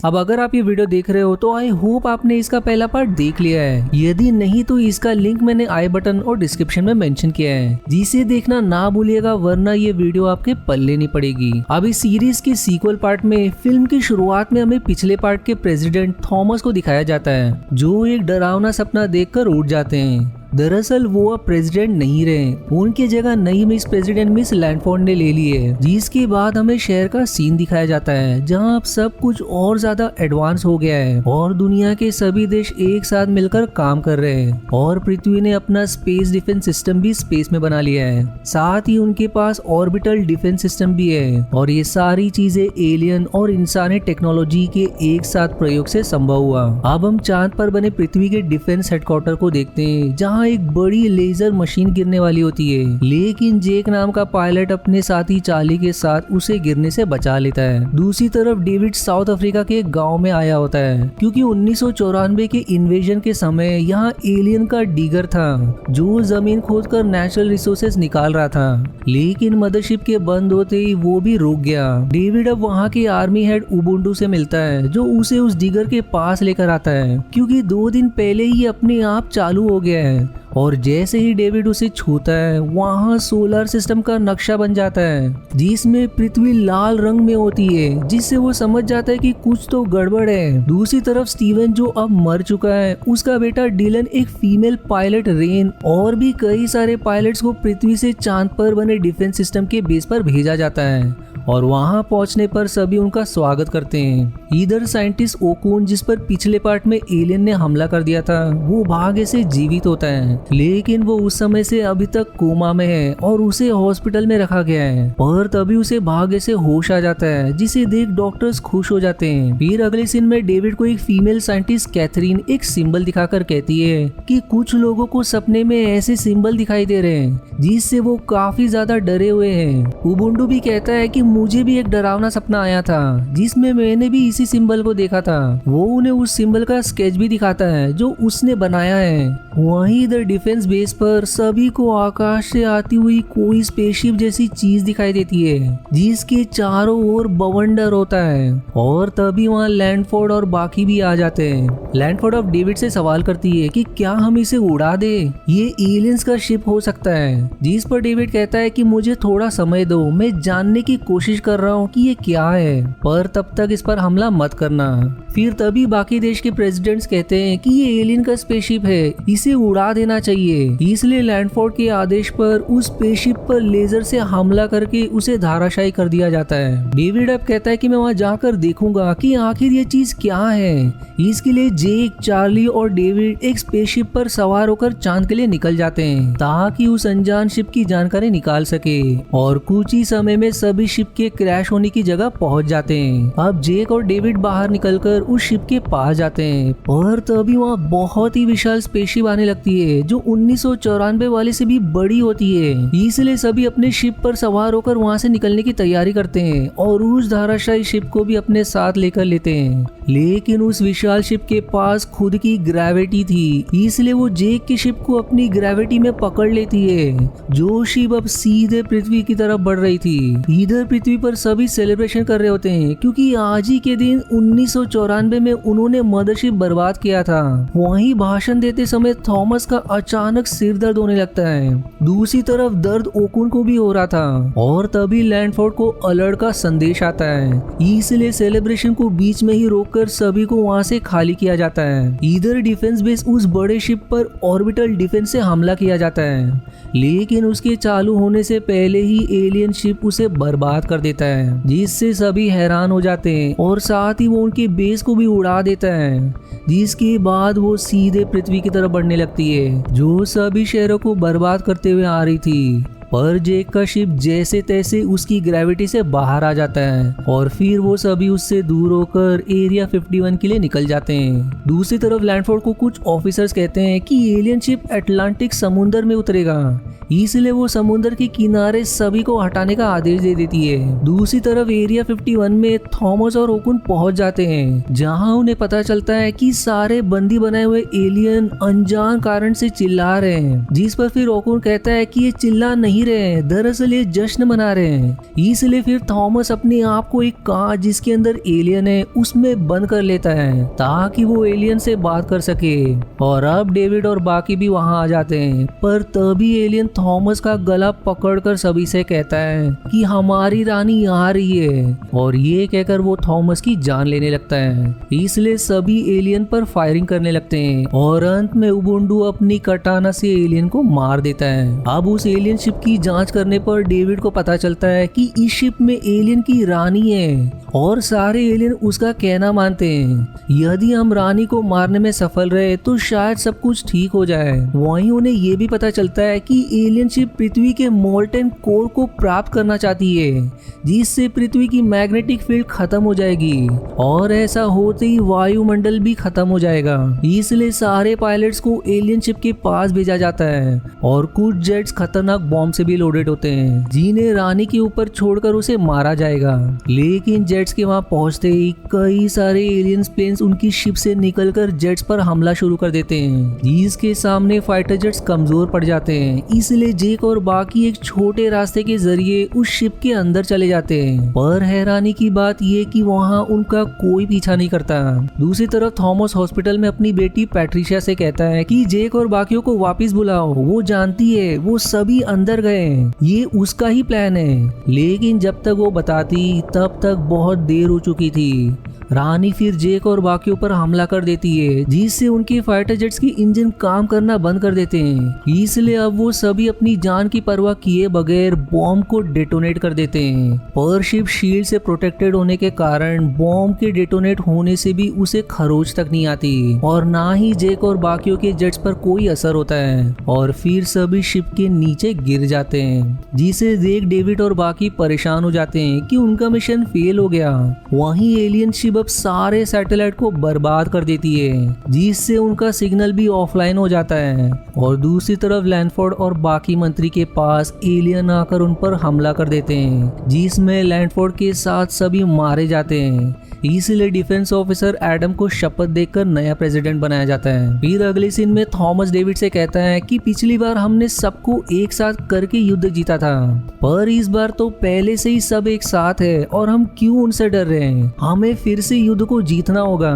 अब अगर आप ये वीडियो देख रहे हो तो आई होप आपने इसका पहला पार्ट देख लिया है। यदि नहीं तो इसका लिंक मैंने आई बटन और डिस्क्रिप्शन में मेंशन किया है, जिसे देखना ना भूलिएगा, वरना ये वीडियो आपके पल्ले नहीं पड़ेगी। अब इस सीरीज के सीक्वल पार्ट में फिल्म की शुरुआत में हमें पिछले पार्ट के प्रेसिडेंट थॉमस को दिखाया जाता है, जो एक डरावना सपना देखकर उठ जाते हैं। दरअसल वो अब प्रेसिडेंट नहीं रहे, उनकी जगह नई मिस प्रेसिडेंट मिस लैंडफोर्ड ने ले ली है। जिसके बाद हमें शहर का सीन दिखाया जाता है, जहां अब सब कुछ और ज्यादा एडवांस हो गया है और दुनिया के सभी देश एक साथ मिलकर काम कर रहे हैं। और पृथ्वी ने अपना स्पेस डिफेंस सिस्टम भी स्पेस में बना लिया है, साथ ही उनके पास ऑर्बिटल डिफेंस सिस्टम भी है। और ये सारी चीजें एलियन और इंसानी टेक्नोलॉजी के एक साथ प्रयोग से संभव हुआ। अब हम चांद पर बने पृथ्वी के डिफेंस हेडक्वार्टर को देखते हैं, जहाँ एक बड़ी लेजर मशीन गिरने वाली होती है, लेकिन जेक नाम का पायलट अपने साथी चार्ली के साथ उसे गिरने से बचा लेता है। दूसरी तरफ डेविड साउथ अफ्रीका के एक गांव में आया होता है, क्योंकि 1994 के इन्वेजन के समय यहाँ एलियन का डिगर था, जो जमीन खोदकर नेचुरल रिसोर्सेज निकाल रहा था। लेकिन मदरशिप के बंद होते ही वो भी रुक गया। डेविड अब वहाँ के आर्मी हेड उबुंडू से मिलता है, जो उसे उस डिगर के पास लेकर आता है, क्योंकि 2 दिन पहले ही अपने आप चालू हो गया है। और जैसे ही डेविड उसे छूता है, वहाँ सोलर सिस्टम का नक्शा बन जाता है, जिसमें पृथ्वी लाल रंग में होती है, जिससे वो समझ जाता है कि कुछ तो गड़बड़ है। दूसरी तरफ स्टीवन, जो अब मर चुका है, उसका बेटा डिलन, एक फीमेल पायलट रेन और भी कई सारे पायलट्स को पृथ्वी से चांद पर बने डिफेंस सिस्टम के बेस पर भेजा जाता है। और वहां पहुंचने पर सभी उनका स्वागत करते हैं। इधर साइंटिस्ट ओकुन, जिस पर पिछले पार्ट में एलियन ने हमला कर दिया था, वो भाग्य से जीवित होता है, लेकिन वो उस समय से अभी तक कोमा में है और उसे हॉस्पिटल में रखा गया है। पर तभी उसे भाग्य से होश आ जाता है, जिसे देख डॉक्टर्स खुश हो जाते हैं। फिर अगले सीन में डेविड को एक फीमेल साइंटिस्ट कैथरीन एक सिंबल दिखाकर कहती है कि कुछ लोगों को सपने में ऐसे सिंबल दिखाई दे रहे हैं, जिससे वो काफी ज्यादा डरे हुए हैं। उबुंडू भी कहता है कि मुझे भी एक डरावना सपना आया था, जिसमें मैंने भी इसी सिंबल को देखा था। वो उन्हें उस सिंबल का स्केच भी दिखाता है, जो उसने बनाया है। वहीं इधर डिफेंस बेस पर सभी को आकाश से आती हुई कोई स्पेसशिप जैसी चीज दिखाई देती है, जिसके चारों ओर बवंडर होता है। और तभी वहाँ लैंडफोर्ड और बाकी भी आ जाते हैं। लैंडफोर्ड अब डेविड से सवाल करती है कि क्या हम इसे उड़ा दे, ये एलियंस का शिप हो सकता है। जिस पर डेविड कहता है कि मुझे थोड़ा समय दो, मैं जानने की कोशिश कर रहा हूँ कि ये क्या है, पर तब तक इस पर हमला मत करना। फिर तभी बाकी देश के प्रेसिडेंट्स कहते हैं कि ये एलियन का स्पेसशिप है, इसे उड़ा देना चाहिए। इसलिए लैंडफोर्ड के आदेश पर उस स्पेसशिप पर लेजर से हमला करके उसे धाराशायी कर दिया जाता है। डेविड अब कहता है कि मैं वहां जाकर देखूंगा कि आखिर ये चीज क्या है। इसके लिए जेक, चार्ली और डेविड एक स्पेसशिप पर सवार होकर चांद के लिए निकल जाते हैं, ताकि उस अनजान शिप की जानकारी निकाल सके। और कुछ ही समय में सभी शिप के क्रैश होने की जगह पहुंच जाते हैं। अब जेक और डेविड बाहर निकलकर उस शिप के पास जाते हैं, और तभी वहाँ बहुत ही विशाल स्पेसशिप आने लगती है, जो 1994 वाले से भी बड़ी होती है। इसलिए सभी अपने शिप पर सवार होकर वहाँ से निकलने की तैयारी करते हैं और उस धाराशायी शिप को भी अपने साथ लेकर लेते हैं। लेकिन उस विशाल शिप के पास खुद की ग्रेविटी थी, इसलिए वो जेक की शिप को अपनी ग्रेविटी में पकड़ लेती है, जो शिप अब सीधे पृथ्वी की तरफ बढ़ रही थी। इधर पृथ्वी पर सभी सेलिब्रेशन कर रहे होते हैं, क्योंकि आज ही के दिन 1994 में उन्होंने मदरशिप बर्बाद किया था। वहीं भाषण देते समय थॉमस का अचानक सिर दर्द होने लगता है। दूसरी तरफ दर्द ओकुन को भी हो रहा था, और तभी लैंडफोर्ड को अलर्ट का संदेश आता है। इसलिए सेलिब्रेशन को बीच में ही रोककर सभी को वहां से खाली किया जाता है। इधर डिफेंस बेस उस बड़े शिप पर ऑर्बिटल डिफेंस से हमला किया जाता है, लेकिन उसके चालू होने से पहले ही एलियन शिप उसे बर्बाद कर देता है, जिससे सभी हैरान हो जाते हैं और साथ ही वो उनके बेस को भी उड़ा देता है। जिसके बाद वो सीधे पृथ्वी की तरफ बढ़ने लगती है, जो सभी शहरों को बर्बाद करते हुए आ रही थी। पर जेक का शिप जैसे तैसे उसकी ग्रेविटी से बाहर आ जाता है, और फिर वो सभी उससे दूर होकर एरिया 51 के लिए निकल जाते हैं। दूसरी तरफ लैंडफोर्ड को कुछ ऑफिसर्स कहते हैं कि एलियन शिप अटलांटिक समुद्र में उतरेगा, इसलिए वो समुद्र के किनारे सभी को हटाने का आदेश दे देती है। दूसरी तरफ एरिया 51 में थॉमस और ओकुन पहुंच जाते हैं, जहां उन्हें पता चलता है कि सारे बंदी बनाए हुए एलियन अनजान कारण से चिल्ला रहे हैं। जिस पर फिर ओकुन कहता है कि ये चिल्ला नहीं पी रहे हैं, दरअसल ये जश्न मना रहे हैं। इसलिए फिर थॉमस अपने आप को एक कांच जिसके अंदर एलियन है उसमें बंद कर लेता है ताकि वो एलियन से बात कर सके। और अब डेविड और बाकी भी वहां आ जाते हैं, पर तभी एलियन थॉमस का गला पकड़कर सभी से कहता है कि हमारी रानी आ रही है, और ये कहकर वो थॉमस की जान लेने लगता है। इसलिए सभी एलियन पर फायरिंग करने लगते हैं और अंत में उबुंडू अपनी कटाना से एलियन को मार देता है। अब उस एलियन शिप की जांच करने पर डेविड को पता चलता है कि इस शिप में एलियन की रानी है और सारे एलियन उसका कहना मानते हैं। यदि हम रानी को मारने में सफल रहे तो शायद सब कुछ ठीक हो जाए। वहीं उन्हें ये भी पता चलता है कि एलियन शिप पृथ्वी के मोल्टेन कोर को प्राप्त करना चाहती है, जिससे पृथ्वी की मैग्नेटिक फील्ड खत्म हो जाएगी और ऐसा होते ही वायुमंडल भी खत्म हो जाएगा। इसलिए सारे पायलट्स को एलियन शिप के पास भेजा जाता है और कुछ जेट्स खतरनाक बॉम्ब से भी लोडेड होते हैं जिन्हें रानी के ऊपर छोड़कर उसे मारा जाएगा। लेकिन जेट्स के वहां पहुंचते ही कई सारे एलियन प्लेन्स उनकी शिप से निकलकर जेट्स पर हमला शुरू कर देते हैं, जिसके सामने फाइटर जेट्स कमजोर पड़ जाते हैं। इसलिए जेक और बाकी एक छोटे रास्ते के जरिए उस शिप के अंदर चले जाते हैं, पर हैरानी की बात ये कि वहां उनका कोई पीछा नहीं करता। दूसरी तरफ थॉमस हॉस्पिटल में अपनी बेटी पैट्रिशिया से कहता है कि जेक और बाकियों को वापस बुलाओ, वो जानती है वो सभी अंदर गए, ये उसका ही प्लान है। लेकिन जब तक वो बताती तब तक बहुत देर हो चुकी थी। रानी फिर जेक और बाकियों पर हमला कर देती है, जिससे उनके फाइटर जेट्स की इंजन काम करना बंद कर देते हैं। इसलिए अब वो सभी अपनी जान की परवाह किए बगैर बॉम्ब को डेटोनेट कर देते हैं, पर शिप शील्ड से प्रोटेक्टेड होने के कारण बॉम्ब के डेटोनेट होने से भी उसे खरोच तक नहीं आती और ना ही जेक और बाकियों के जेट्स पर कोई असर होता है और फिर सभी शिप के नीचे गिर जाते हैं, जिसे देख डेविड और बाकी परेशान हो जाते हैं कि उनका मिशन फेल हो गया। वहीं एलियन शिप अब सारे सैटेलाइट को बर्बाद कर देती है, जिससे उनका सिग्नल भी ऑफलाइन हो जाता है। और दूसरी तरफ लैंडफोर्ड और बाकी मंत्री के पास एलियन आकर उन पर हमला कर देते हैं, जिसमें लैंडफोर्ड के साथ सभी मारे जाते हैं। इसलिए डिफेंस ऑफिसर एडम को शपथ देकर नया प्रेसिडेंट बनाया जाता है। फिर अगले सीन में थॉमस डेविड से कहता है कि पिछली बार हमने सबको एक साथ करके युद्ध जीता था, पर इस बार तो पहले से ही सब एक साथ है और हम क्यों उनसे डर रहे हैं। हमें फिर से युद्ध को जीतना होगा।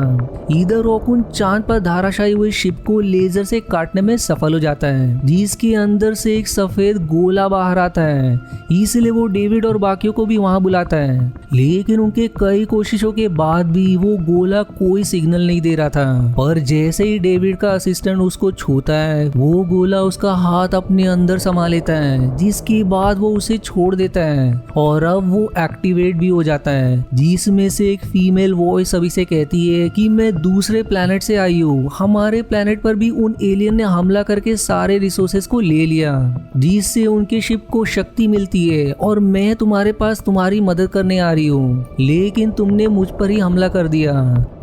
इधर रोकुन चांद पर धाराशायी हुई शिप को लेजर से काटने में सफल हो जाता है, जिसके अंदर से एक सफेद गोला बाहर आता है। इसलिए वो डेविड और बाकियों को भी वहां बुलाता है, लेकिन उनके कई कोशिशों के बाद भी वो गोला कोई सिग्नल नहीं दे रहा था। पर जैसे ही डेविड का असिस्टेंट उसको छूता है, वो गोला उसका हाथ अपने अंदर समा लेता है, जिसके बाद वो उसे छोड़ देता है और अब वो एक्टिवेट भी हो जाता है, जिसमें से एक फीमेल वॉइस सभी से कहती है कि मैं दूसरे प्लेनेट से आई हूँ, हमारे प्लेनेट पर भी उन एलियन ने हमला करके सारे रिसोर्सेज को ले लिया, जिससे उनके शिप को शक्ति मिलती है और मैं तुम्हारे पास तुम्हारी मदद करने आ रही हूँ, लेकिन तुमने मुझ पर ही हमला कर दिया।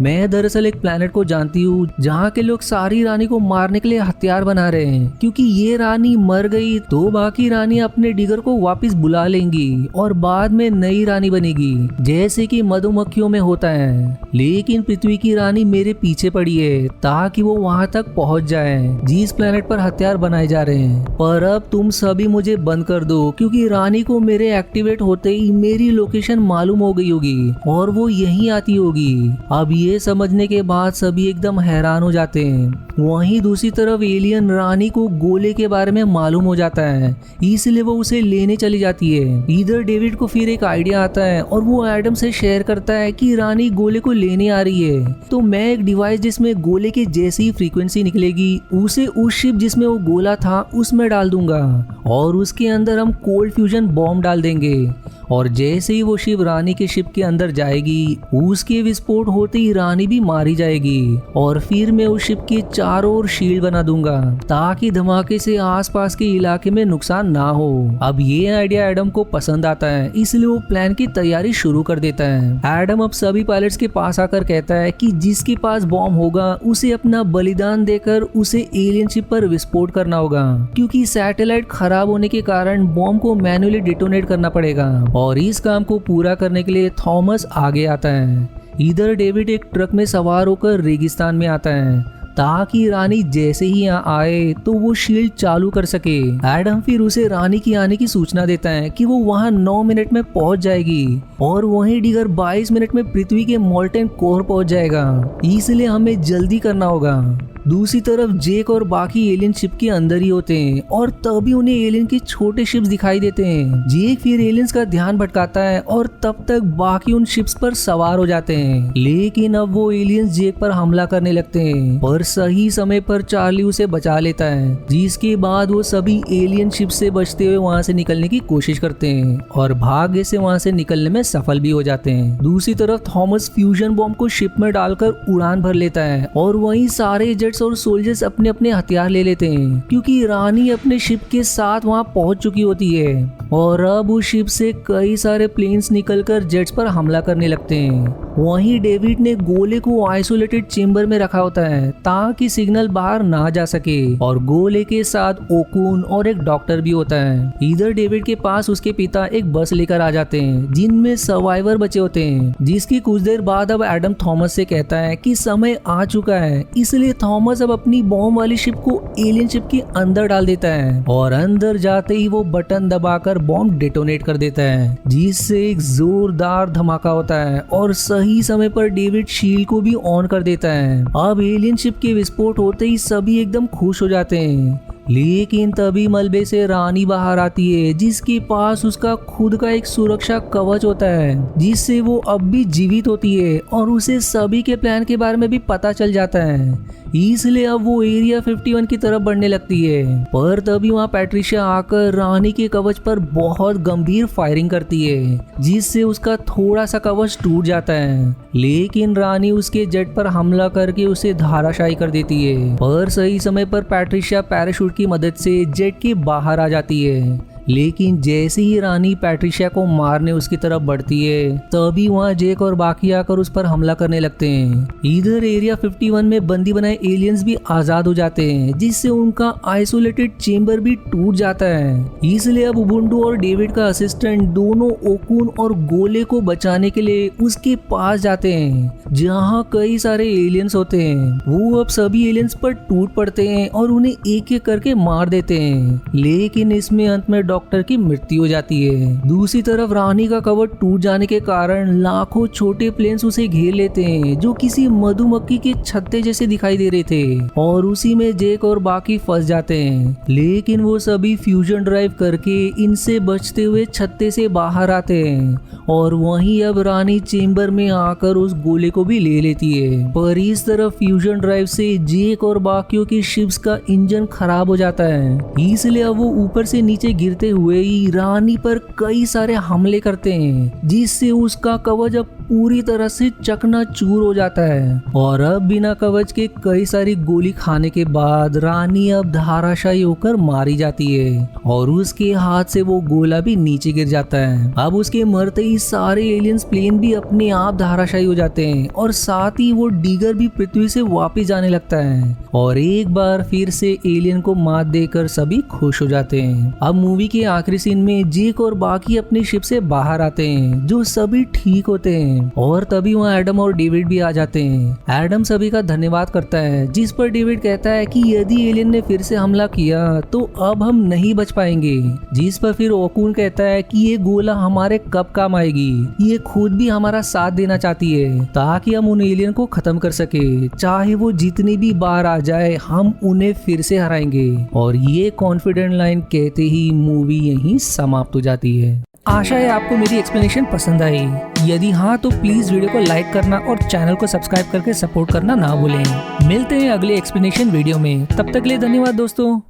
मैं दरअसल एक प्लेनेट को जानती हूँ जहाँ के लोग सारी रानी को मारने के लिए हथियार बना रहे हैं, क्योंकि ये रानी मर गई तो बाकी रानी अपने डिगर को वापस बुला लेंगी और बाद में नई रानी बनेगी, जैसे कि मधुमक्खियों में होता है। लेकिन पृथ्वी की रानी मेरे पीछे पड़ी है ताकि वो वहां तक पहुंच जाए जिस प्लेनेट पर हथियार बनाए जा रहे हैं। पर अब तुम सभी मुझे बंद कर दो, क्योंकि रानी को मेरे एक्टिवेट होते ही मेरी लोकेशन मालूम हो गई होगी और वो यहीं आती होगी। अब ये समझने के बाद सभी एकदम हैरान हो जाते हैं। वहीं दूसरी तरफ एलियन रानी को गोले के बारे में मालूम हो जाता है, इसलिए वो उसे लेने चली जाती है। इधर डेविड को फिर एक आइडिया आता है और वो एडम से शेयर करता है कि रानी गोले को लेने आ रही है, तो मैं एक डिवाइस जिसमें गोले के जैसी फ्रीक्वेंसी निकलेगी उसे उस शिप जिसमें वो गोला था उसमें डाल दूंगा और उसके अंदर हम कोल्ड फ्यूजन बॉम्ब डाल देंगे और जैसे ही वो शिप रानी के शिप के अंदर जाएगी उसके विस्फोट होते ही रानी भी मारी जाएगी और फिर मैं उस शिप के चारों ओर शील्ड बना दूंगा ताकि धमाके से आसपास के इलाके में नुकसान ना हो। अब ये आइडिया एडम को पसंद आता है, इसलिए वो प्लान की तैयारी शुरू कर देता है। एडम अब सभी पायलट्स के पास आकर कहता है कि जिसके पास बॉम्ब होगा उसे अपना बलिदान देकर उसे एलियन शिप पर विस्फोट करना होगा, क्योंकि सैटेलाइट खराब होने के कारण बॉम्ब को मैन्युअली डिटोनेट करना पड़ेगा और इस काम को पूरा करने के लिए थॉमस आगे आता है। इधर डेविड एक ट्रक में सवार होकर रेगिस्तान में आता है, ताकि रानी जैसे ही यहाँ आए तो वो शील्ड चालू कर सके। एडम फिर उसे रानी की आने की सूचना देता है कि वो वहाँ 9 मिनट में पहुंच जाएगी और वहीं डिगर 22 मिनट में पृथ्वी के मोल्टेन कोर पहुंच जाएगा, इसलिए हमें जल्दी करना होगा। दूसरी तरफ जेक और बाकी एलियन शिप के अंदर ही होते हैं और तभी उन्हें एलियन के छोटे शिप्स दिखाई देते हैं। जेक फिर एलियंस का ध्यान भटकाता है और तब तक बाकी उन शिप्स पर सवार हो जाते हैं, लेकिन अब वो एलियंस जेक पर हमला करने लगते हैं, पर सही समय पर चार्ली उसे बचा लेता है, जिसके बाद वो सभी एलियन शिप से बचते हुए वहाँ से निकलने की कोशिश करते हैं और भाग्य से वहाँ से निकलने में सफल भी हो जाते हैं। दूसरी तरफ थॉमस फ्यूजन बॉम्ब को शिप में डालकर उड़ान भर लेता है और वहीं सारे और सोल्जर्स अपने अपने हथियार ले लेते हैं, क्योंकि रानी अपने शिप के साथ वहां पहुंच चुकी होती है और अब उस शिप से कई सारे प्लेन्स निकलकर जेट्स पर हमला करने लगते हैं। वहीं डेविड ने गोले को आइसोलेटेड चेंबर में रखा होता है ताकि सिग्नल बाहर ना जा सके और गोले के साथ ओकुन और एक डॉक्टर भी होता है। इधर डेविड के पास उसके पिता एक बस लेकर आ जाते हैं जिनमें सर्वाइवर बचे होते हैं, जिसकी कुछ देर बाद अब एडम थॉमस से कहता है कि समय आ चुका है, इसलिए थॉमस अब अपनी बॉम्ब वाली शिप को एलियन शिप के अंदर डाल देता है और अंदर जाते ही वो बटन दबाकर बॉम्ब डेटोनेट कर देता है, जिससे एक जोरदार धमाका होता है और सही समय पर डेविड शील्ड को भी ऑन कर देता है। अब एलियन शिप के विस्फोट होते ही सभी एकदम खुश हो जाते हैं, लेकिन तभी मलबे से रानी बाहर आती है, जिसके पास उसका खुद का एक सुरक्षा कवच होता है जिससे वो अब भी जीवित होती है और उसे सभी के प्लान के बारे में भी पता चल जाता है। इसलिए अब वो एरिया 51 की तरफ बढ़ने लगती है, पर तभी वहाँ पैट्रिशिया आकर रानी के कवच पर बहुत गंभीर फायरिंग करती है, जिससे उसका थोड़ा सा कवच टूट जाता है, लेकिन रानी उसके जेट पर हमला करके उसे धाराशायी कर देती है। पर सही समय पर पैट्रिशिया पैराशूट की मदद से जेट के बाहर आ जाती है, लेकिन जैसे ही रानी पैट्रिशिया को मारने उसकी तरफ बढ़ती है तभी वहाँ जेक और बाकी आकर उस पर हमला करने लगते हैं। इधर एरिया 51 में बंदी बनाए एलियंस भी आजाद हो जाते हैं, जिससे उनका आइसोलेटेड चेंबर भी टूट जाता है। इसलिए अब उबुंडू और डेविड का असिस्टेंट दोनों ओकुन और गोले को बचाने के लिए उसके पास जाते हैं, जहाँ कई सारे एलियंस होते हैं। वो अब सभी एलियंस पर टूट पड़ते हैं और उन्हें एक एक करके मार देते हैं, लेकिन इसमें अंत में डॉक्टर की मृत्यु हो जाती है। दूसरी तरफ रानी का कवच टूट जाने के कारण लाखों छोटे प्लेन्स उसे घेर लेते हैं, जो किसी मधुमक्खी के छत्ते जैसे दिखाई दे रहे थे, और उसी में जेक और बाकी फंस जाते हैं। लेकिन वो सभी फ्यूजन ड्राइव करके इनसे बचते हुए छत्ते से बाहर आते हैं और वहीं अब रानी चेंबर में आकर उस गोले को भी ले लेती है। पर इस तरफ फ्यूजन ड्राइव से जेक और बाकियों की शिप्स का इंजन खराब हो जाता है, इसलिए अब वो ऊपर से नीचे गिरते हुए ही रानी पर कई सारे हमले करते हैं, जिससे उसका कवच अब पूरी तरह से चकनाचूर हो जाता है। और अब बिना कवच के कई सारी गोली खाने के बाद रानी अब धाराशायी होकर मारी जाती है और उसके हाथ से वो गोला भी नीचे गिर जाता है। अब उसके मरते ही सारे एलियंस प्लेन भी अपने आप धाराशायी हो जाते हैं और साथ ही वो डिगर भी पृथ्वी से वापस जाने लगता है और एक बार फिर से एलियन को मात देकर सभी खुश हो जाते हैं। अब मूवी के आखिरी सीन में जेक और बाकी अपनी शिप से बाहर आते हैं, जो सभी ठीक होते हैं, और तभी वहाँ एडम और डेविड भी आ जाते हैं। एडम सभी का धन्यवाद करता है, जिस पर डेविड कहता है कि यदि एलियन ने फिर से हमला किया तो अब हम नहीं बच पाएंगे, जिस पर फिर ओकुन कहता है कि ये गोला हमारे कब काम आएगी, ये खुद भी हमारा साथ देना चाहती है ताकि हम उन एलियन को खत्म कर सके, चाहे वो जितनी भी बार आ जाए हम उन्हें फिर से हराएंगे। और ये कॉन्फिडेंट लाइन कहते ही मूवी यहीं समाप्त हो जाती है। आशा है आपको मेरी एक्सप्लेनेशन पसंद आई। यदि हाँ तो प्लीज वीडियो को लाइक करना और चैनल को सब्सक्राइब करके सपोर्ट करना ना भूलें। मिलते हैं अगले एक्सप्लेनेशन वीडियो में, तब तक के लिए धन्यवाद दोस्तों।